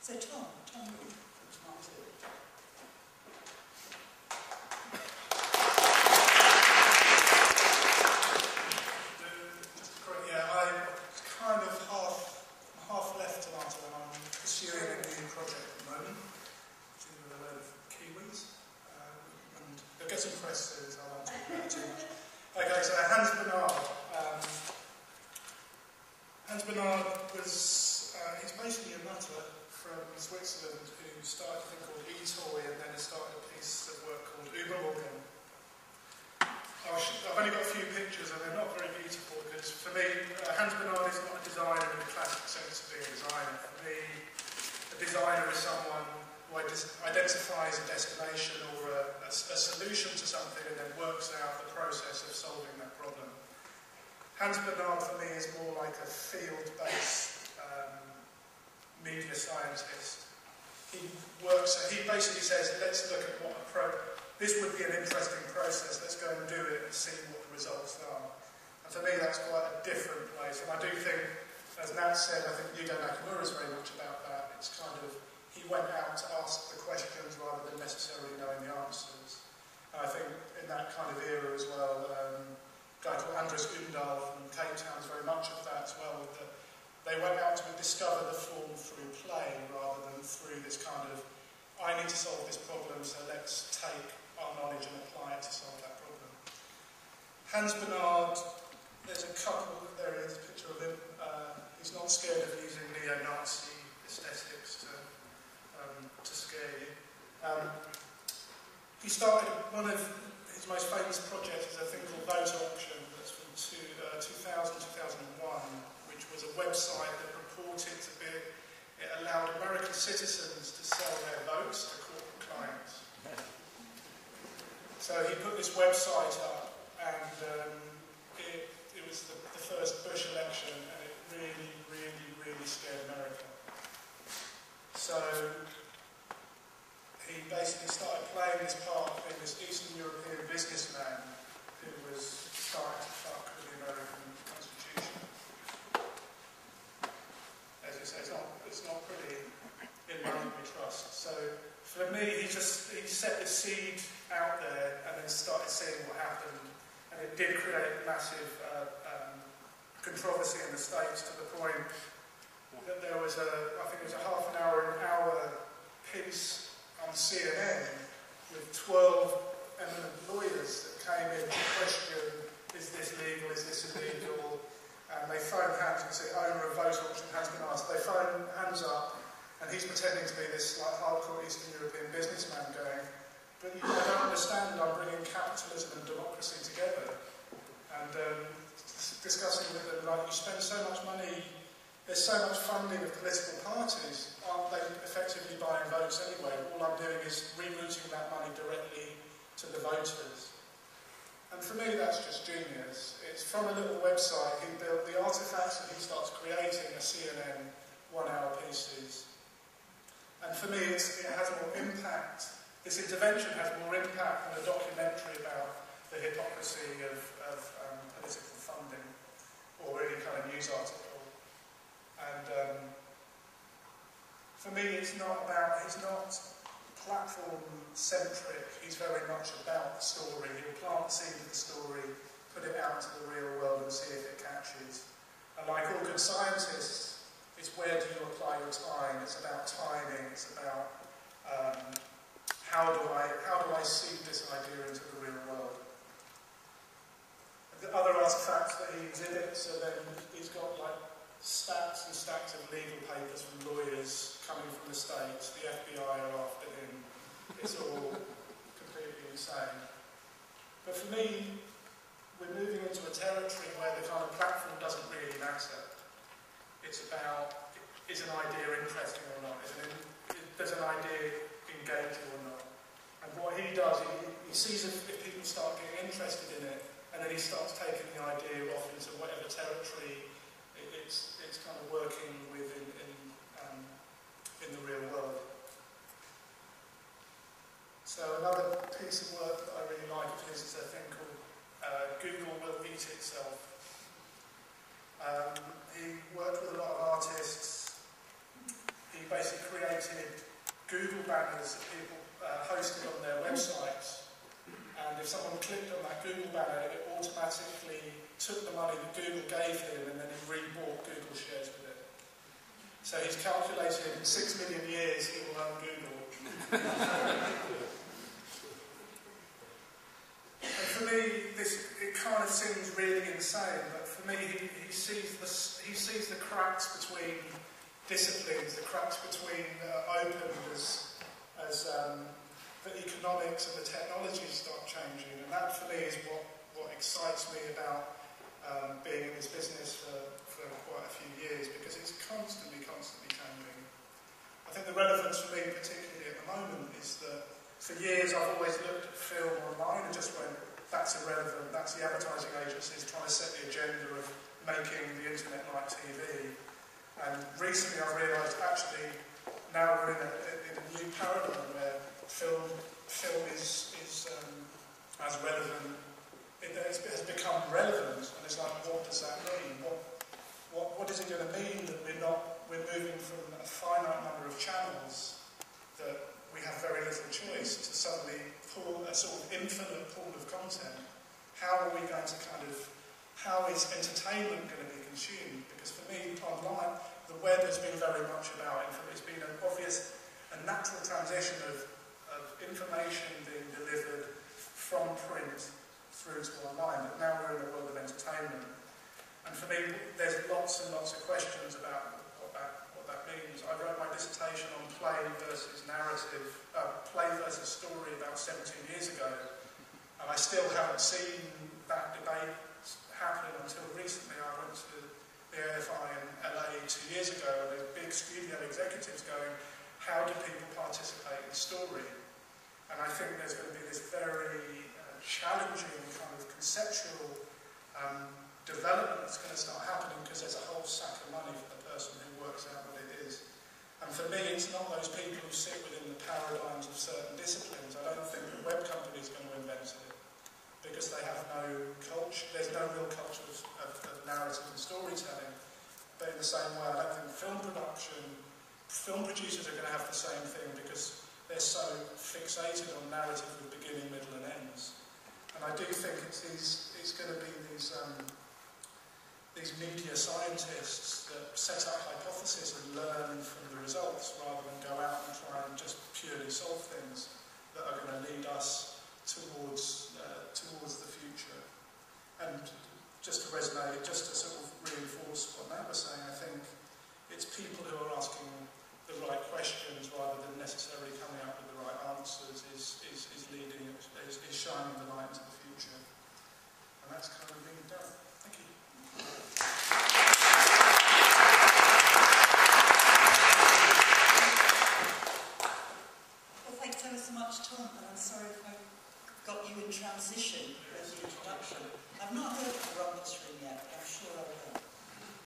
So Tom Good from Smart City. Yeah, I'm kind of half left tomato and I'm pursuing a new project at the moment. It's with a load of Kiwis. And they'll get some press soon, so I won't talk about it too much. Okay, so Hans Bernard. Hans Bernard was, he's basically a nutter from Switzerland who started a thing called eToy and then started a piece of work called Ubermorgan. I've only got a few pictures and they're not very beautiful because for me, Hans Bernard is not a designer in the classic sense of being a designer. For me, a designer is someone who identifies a destination or a solution to something and then works out the process of solving that problem. Hans Bernard for me is more like a field-based media scientist. He basically says, let's look at what this would be an interesting process, let's go and do it and see what the results are. And for me that's quite a different place. And I do think, as Nat said, I think Yugo Nakamura is very much about that. It's kind of, he went out to ask the questions rather than necessarily knowing the answers. And I think in that kind of era as well, a guy called Andres Undal from Cape Town is very much of that as well. That they went out to discover the form through play rather than through this kind of, I need to solve this problem, so let's take our knowledge and apply it to solve that problem. Hans Bernard, there's a couple, there is a picture of him. He's not scared of using neo-Nazi aesthetics to scare you. He started, one of his most famous projects is a thing called Vote Auction, that's from 2000-2001, which was a website that purported to be, it allowed American citizens to sell their votes to corporate clients. So he put this website up, and it was the first Bush election, and it really scared America. So he basically started playing this part of being this Eastern European businessman who was starting to fuck with the American Constitution. As you say, it's not pretty in money we trust. So for me, he set the seed out there and then started seeing what happened. And it did create massive controversy in the States to the point that there was I think it was a half an hour piece on CNN with 12 eminent lawyers that came in to question, is this legal, is this illegal? And they phoned Hans, the owner of Vote Auction, Hans Bernard, they phoned Hans up, and he's pretending to be this like hardcore Eastern European businessman going, but I don't understand, I'm bringing capitalism and democracy together. And discussing with them, like, you spend so much money, there's so much funding of political parties, aren't they effectively buying votes anyway? All I'm doing is rerouting that money directly to the voters. And for me, that's just genius. It's from a little website, he built the artifacts that he starts creating a CNN one-hour pieces. And for me, it has more impact. This intervention has more impact than a documentary about the hypocrisy of political funding or any kind of news article. And for me, he's not platform-centric. He's very much about the story. He'll plant the seed of the story, put it out to the real world and see if it catches. And like all good scientists, it's where do you apply your time? It's about timing. It's about how do I seed this idea into the real world? The other artifacts that he exhibits are then he's got like stacks and stacks of legal papers from lawyers coming from the States. The FBI are after him. It's all completely insane. But for me, we're moving into a territory where the kind of platform doesn't really matter. It's about, is an idea interesting or not? Does an idea engage or not? And what he does, he sees if people start getting interested in it, and then he starts taking the idea off into whatever territory it's kind of working with in the real world. So another piece of work that I really like of his is a thing called Google Will Eat Itself. He worked with a lot of artists. He basically created Google banners that people hosted on their websites. And if someone clicked on that Google banner, it automatically took the money that Google gave him and then he rebought Google shares with it. So he's calculated in 6 million years he will own Google. And for me, it kind of seems really insane, but for me, he sees the cracks between disciplines, the cracks between open as the economics and the technology start changing, and that for me is what excites me about being in this business for quite a few years, because it's constantly changing. I think the relevance for me, particularly at the moment, is that for years I've always looked at film online and just went, that's irrelevant, that's the advertising agencies trying to set the agenda of making the internet like TV. And recently I've realised actually now we're in a new paradigm where film is as relevant. It has become relevant, and it's like, what does that mean? What is it going to mean that we're moving from a finite number of channels that we have very little choice to suddenly pull a sort of infinite pool of content? How are we going to how is entertainment going to be consumed? Because for me, online, the web has been very much about it. It's been an obvious and natural transition of information being delivered from print through to online, but now we're in a world of entertainment. And for me, there's lots and lots of questions about what that means. I wrote my dissertation on play versus narrative, play versus story about 17 years ago, and I still haven't seen that debate happen until recently. I went to the AFI in LA 2 years ago, and there's big studio executives going, how do people participate in story? And I think there's going to be this very challenging kind of conceptual development that's going to start happening, because there's a whole sack of money for the person who works out what it is. And for me, it's not those people who sit within the paradigms of certain disciplines. I don't think the web company is going to invent it, because they have no culture. There's no real culture of narrative and storytelling. But in the same way, I don't think film producers are going to have the same thing, because they're so fixated on narrative with beginning, middle and ends. And I do think it's going to be these media scientists that set up hypotheses and learn from the results, rather than go out and try and just purely solve things that are going to lead us towards the future. And just to resonate, just to sort of reinforce what Matt was saying, I think it's people who are asking the right questions rather than necessarily coming up with the right answers is shining the light into the future. And that's kind of being done. Thank you. Well, thanks ever so much, Tom, and I'm sorry if I got you in transition as the introduction. I've not heard of the Roberts Room yet, but I'm sure I will.